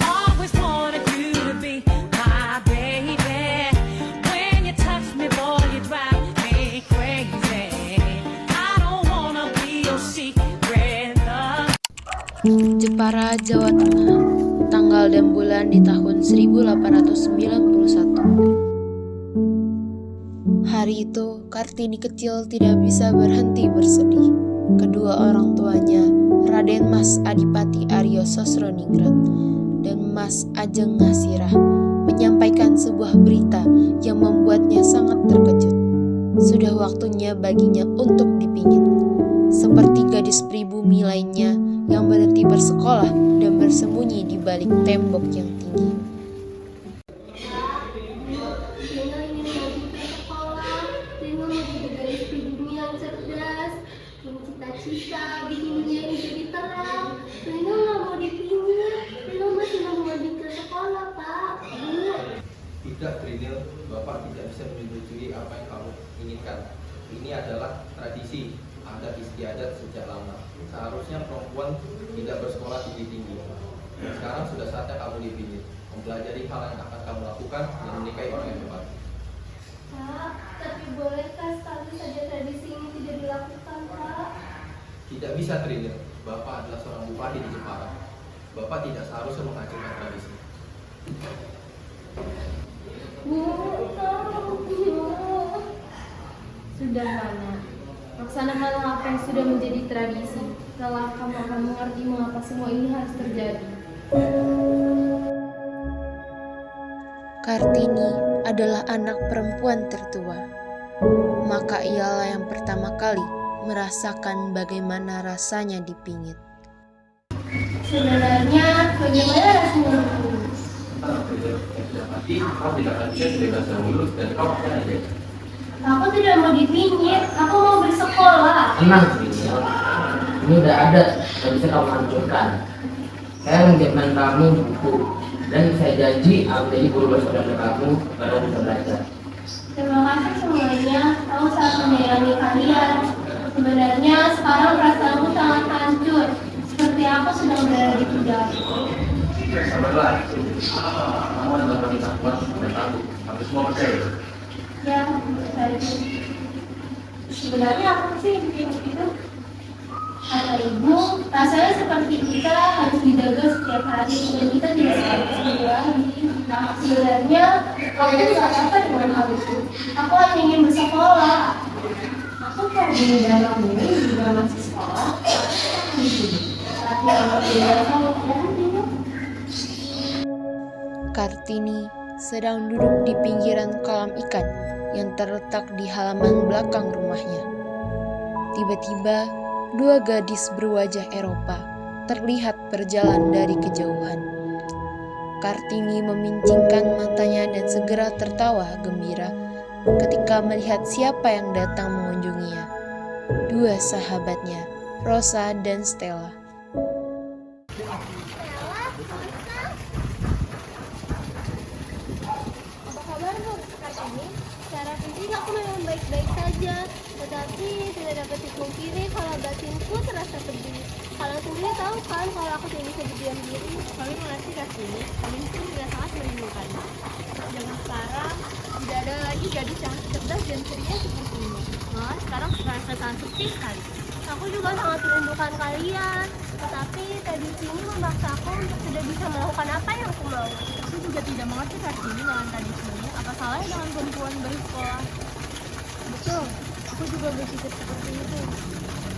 Always wanted you to be my baby. When you touch me, boy, you drive me crazy. I don't wanna be your secret love. Jepara, Jawa Tengah, tanggal dan bulan di tahun 1891. Hari itu, Kartini kecil tidak bisa berhenti bersedih. Kedua orang tuanya, Raden Mas Adipati Aryo Sosroningrat dan Mas Ajeng Ngasirah, menyampaikan sebuah berita yang membuatnya sangat terkejut. Sudah waktunya baginya untuk dipingit. Seperti gadis pribumi lainnya yang berhenti bersekolah dan bersembunyi di balik tembok yang tinggi. Rina ingin lanjut ke sekolah. Rina mau jadi gadis pribumi yang cerdas, punya cita-cita, bikin dunia ini jadi terang. Rina nggak mau dipingit. Rina masih mau lanjut ke sekolah, Pak. Bu. Tidak, Trinil, Bapak tidak bisa menyetujui apa yang kamu inginkan. Ini adalah tradisi adat istiadat sejak lama. Seharusnya perempuan tidak bersekolah tinggi-tinggi. Sekarang sudah saatnya kamu dipilih, mempelajari hal yang akan kamu lakukan dan menikahi orang yang tepat. Pak, tapi bolehkah sekali saja tradisi ini tidak dilakukan, Pak? Tidak bisa, Trinil. Bapak adalah seorang bupati di Jepara. Bapak tidak seharusnya menghancurkan tradisi. Bu, Bu. Sudah, Rana. Laksanakanlah apa yang sudah menjadi tradisi. Setelah kamu akan mengerti mengapa semua ini harus terjadi. Kartini adalah anak perempuan tertua. Maka ialah yang pertama kali merasakan bagaimana rasanya dipingit. Sebenarnya bagaimana rasanya dipingit? Aku tidak mau dipingit, aku mau bersekolah. Tenang, Trinil. Ini udah ada, gak bisa kamu hancurkan. Saya menjadikan kamu buku, dan saya janji akan menjadi guru bahasa Belanda kamu agar bisa belajar. Terima kasih semuanya, aku sangat menyayangi kalian. Sebenarnya sekarang perasaanku sangat hancur, seperti aku sedang berada di penjara. Sabarlah, kamu adalah wanita kuat dan tangguh. Kami semua percaya. Ya, saya sebenarnya apa sih bikin itu? Kata ibu, rasanya seperti kita harus dijaga setiap hari dan kita tidak seperti itu lagi. Sebenarnya aku tidak apa dengan hal itu. Aku hanya ingin bersekolah. Aku kalau di dalam ini juga masih sekolah. Tapi kalau tidak tahu Kartini sedang duduk di pinggiran kolam ikan yang terletak di halaman belakang rumahnya. Tiba-tiba, dua gadis berwajah Eropa terlihat berjalan dari kejauhan. Kartini memincingkan matanya dan segera tertawa gembira ketika melihat siapa yang datang mengunjunginya. Dua sahabatnya, Rosa dan Stella. Secara fisik aku memang baik-baik saja, tetapi tidak dapat dipungkiri kalau batinku terasa pedih. Kalian sendiri tahu kan kalau aku tidak bisa berdiam diri. Kami mengerti Kartini, kami pun juga sangat merindukanmu. Jangan sekarang, tidak ada lagi gadis yang cerdas dan ceria seperti ini. Malah sekarang terasa sangat sepi sekali. Aku juga sangat merindukan kalian, tetapi tradisi ini memaksaku untuk tidak bisa melakukan apa yang aku mau. Aku juga tidak mengerti Kartini dengan tradisi ini. Apa salahnya dengan perempuan bersekolah? Betul, aku juga berpikir seperti itu.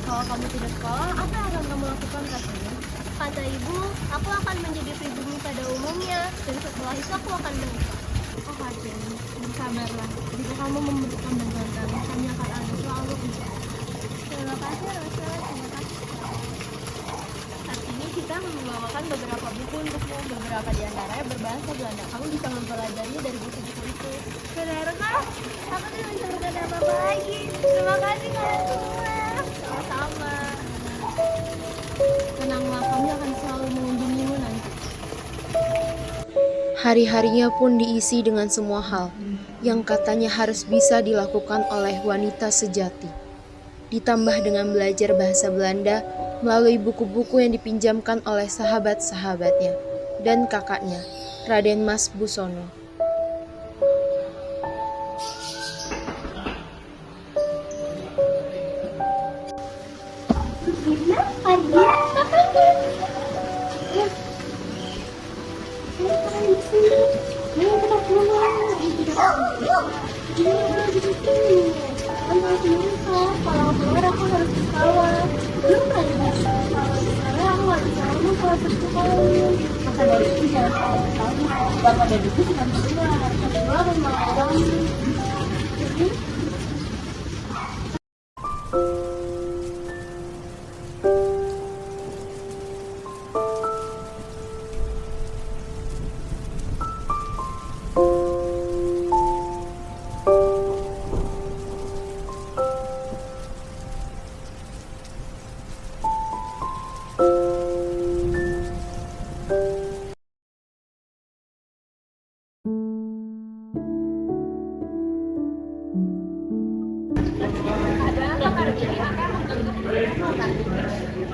Kalau kamu tidak sekolah, apa yang akan kamu lakukan Kartini? Kata ibu, aku akan menjadi pribumi pada umumnya, dan setelah itu aku akan menikah. Oh Kartini, bersabarlah. Jika kamu membutuhkan bantuan kami akan ada selalu untuk. Terima kasih Rosa, terima kasih. Saat ini kita membawakan beberapa buku untukmu. Beberapa di antaranya berbahasa Belanda. Kamu bisa mempelajarinya dari buku-buku itu. Benarkah? Aku tidak bisa berkata apa-apa lagi. Terima kasih kalian semua. Sama-sama. Tenanglah, kami akan selalu mengunjungimu nanti. Hari-harinya pun diisi dengan semua hal yang katanya harus bisa dilakukan oleh wanita sejati. Ditambah dengan belajar bahasa Belanda melalui buku-buku yang dipinjamkan oleh sahabat-sahabatnya dan kakaknya, Raden Mas Busono. Kalau keluar aku harus ke sawah. Belum lagi kalau di sana aku harus selalu kalau bersekolah. Maka dari itu jangan sampai tahu. Bapak dan ibu sudah berdua harus kedua memang.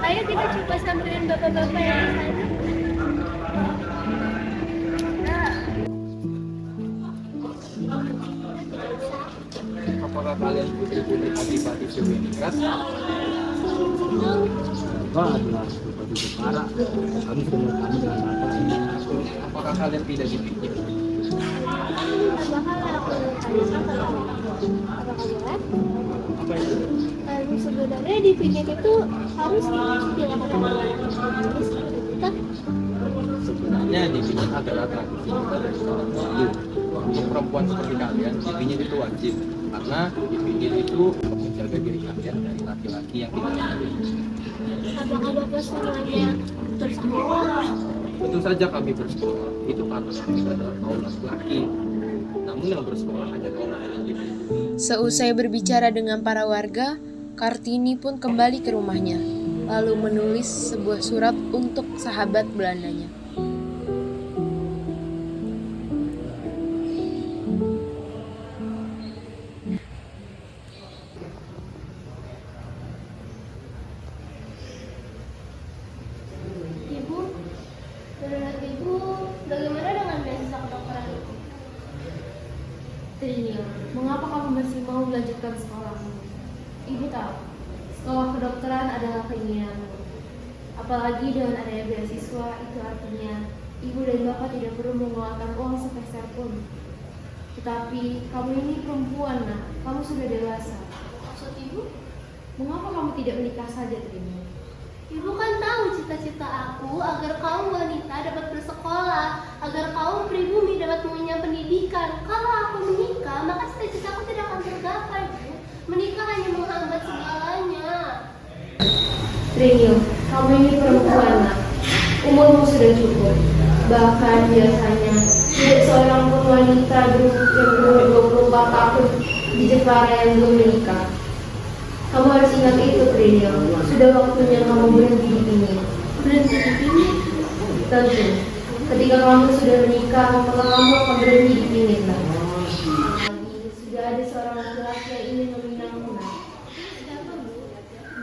Ayo kita coba samperin bapak-bapak yang di sana. Apakah kalian putri-putri Adipati Sumeningrat? Bapak adalah Bupati Jepara. Kami sudah kami dengan Bapak. Apakah kalian tidak dipikir? Apa itu? Sebenarnya di pinggir itu harus dilakukan oleh kita. Sebenarnya dipikir adalah tradisi dari seorang wajib. Untuk perempuan seperti kalian, dipikir itu wajib. Karena dipikir itu menjaga diri kalian dari laki-laki yang tidak baik. Apakah bapak semuanya bersekolah? Tentu saja kami bersekolah. Itu karena kami adalah kaum laki-laki. Namun yang bersekolah hanya kaum laki-laki. Seusai berbicara dengan para warga, Kartini pun kembali ke rumahnya, lalu menulis sebuah surat untuk sahabat Belandanya. Ibu, menurut ibu, bagaimana dengan beasiswa kedokteran itu? Trinil, mengapa kamu masih mau melanjutkan sekolahmu? Ibu tahu, sekolah kedokteran adalah keinginanmu. Apalagi dengan adanya beasiswa, itu artinya ibu dan bapak tidak perlu mengeluarkan uang sepeser pun. Tetapi kamu ini perempuan, nak. Kamu sudah dewasa. Maksud ibu? Mengapa kamu tidak menikah saja, Trinil? Ibu kan tahu cita-cita aku agar kaum wanita dapat bersekolah, agar kaum pribumi dapat mengenyam pendidikan. Kalau aku menikah, maka cita-citaku tidak akan tergapai, Bu. Menikah hanya menghambat segalanya. Trinil, kamu ini perempuan, nak. Umurmu sudah cukup. Bahkan biasanya tidak seorang pun wanita berumur 24 tahun di Jepara yang belum menikah. Kamu harus ingat itu, Trinil. Sudah waktunya kamu berhenti di sini. Berhenti di sini. Tentu, ketika kamu sudah menikah, maka kamu akan berhenti di sini, nak. Lagi, sudah ada seorang laki-laki yang ingin meminangmu, nak. Siapa, Bu?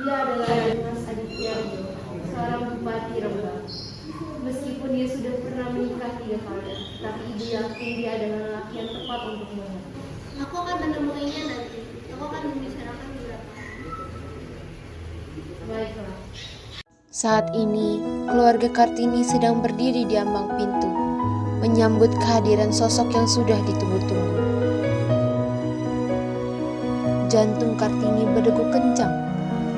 Dia adalah Mas Aditya, seorang bupati Rembang. Meskipun dia sudah pernah menikah 3 kali, tapi ibu yakin dia adalah laki yang tepat untukmu. Aku akan menemuinya nanti. Aku akan membicarakan beberapa. Baiklah. Saat ini, keluarga Kartini sedang berdiri di ambang pintu, menyambut kehadiran sosok yang sudah ditunggu-tunggu. Jantung Kartini berdegup kencang,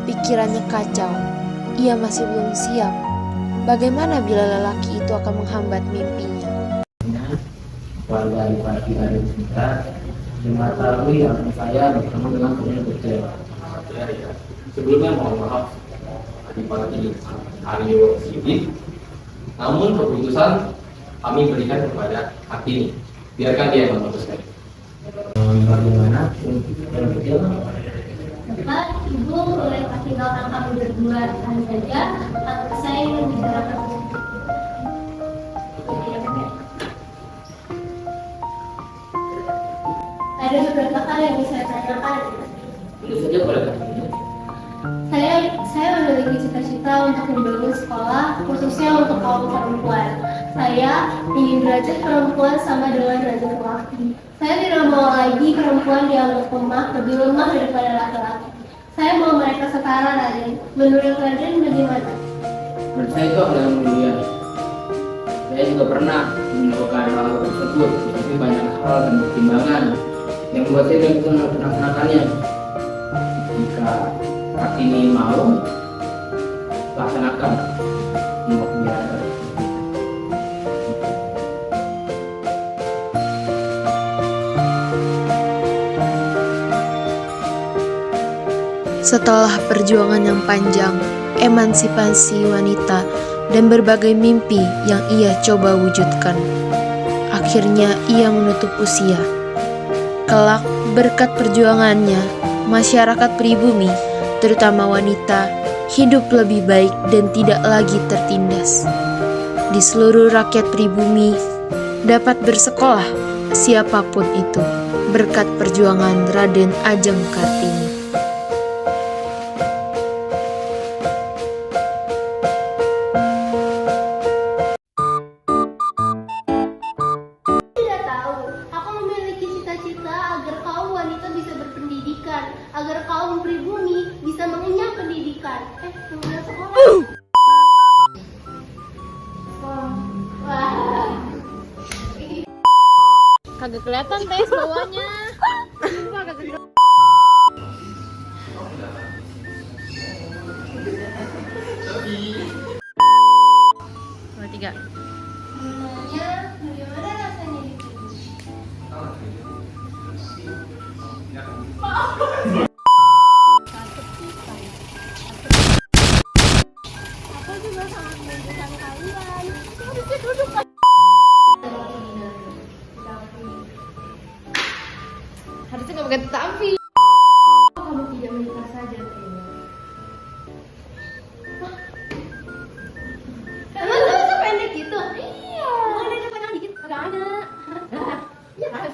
pikirannya kacau. Ia masih belum siap. Bagaimana bila lelaki itu akan menghambat mimpinya? Warga Adipati dari kita mengetahui yang saya bertemu dengan punya kecewa. Sebelumnya mohon maaf Adipati Aryo Sidik. Namun keputusan kami berikan kepada Kartini. Biarkan dia yang memutuskan. Bagaimana yang kecil? Bapak, Ibu boleh kasih tahu kami berdua saja. Saya ingin bicarakan. Ada beberapa hal yang bisa saya tanyakan. Itu saja boleh. Saya memiliki cita-cita cita-cita untuk membangun sekolah khususnya untuk kaum perempuan. Saya ingin derajat perempuan sama dengan derajat laki. Saya tidak mau lagi perempuan dianggap lemah, lebih lemah daripada laki-laki. Saya mau mereka setara, Raden. Menurut Raden bagaimana? Menurut saya itu hal yang mulia. Saya juga pernah melakukan hal tersebut, tapi banyak hal dan pertimbangan yang membuat saya tidak bisa melaksanakannya. Jika Kartini mau, laksanakan semua kegiatan. Setelah perjuangan yang panjang, emansipasi wanita, dan berbagai mimpi yang ia coba wujudkan, akhirnya ia menutup usia. Kelak, berkat perjuangannya, masyarakat pribumi, terutama wanita, hidup lebih baik dan tidak lagi tertindas. Di seluruh rakyat pribumi dapat bersekolah, siapapun itu, berkat perjuangan Raden Ajeng Kartini. Tidak tahu. Aku memiliki cita-cita agar kaum wanita bisa berpendidikan, agar kaum pribumi bisa mengenyam pendidikan. Kemudian sekolah. Wah. Kagak kelihatan tes bawahnya. Sumpah kagak kelihatan. Dua, tiga. Sebenarnya bagaimana rasanya itu? Aku juga sangat membutuhkan kalian. Harusnya duduk. Harusnya nggak pakai tampi. Kamu tidak menikah saja, Trio. Emang kamu sependek gitu? Iya. Mana ada panjang dikit? Gak ada. Ya, ada.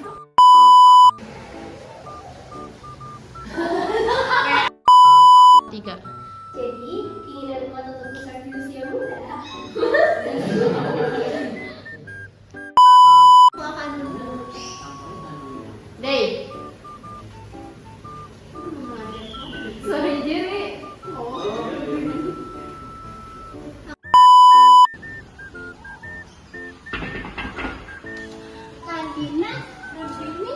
Tiga. Jadi, keinginan kuat untuk besar di usia muda. Makan dulu. Day. Sorry, Jerry. Kantina, begini.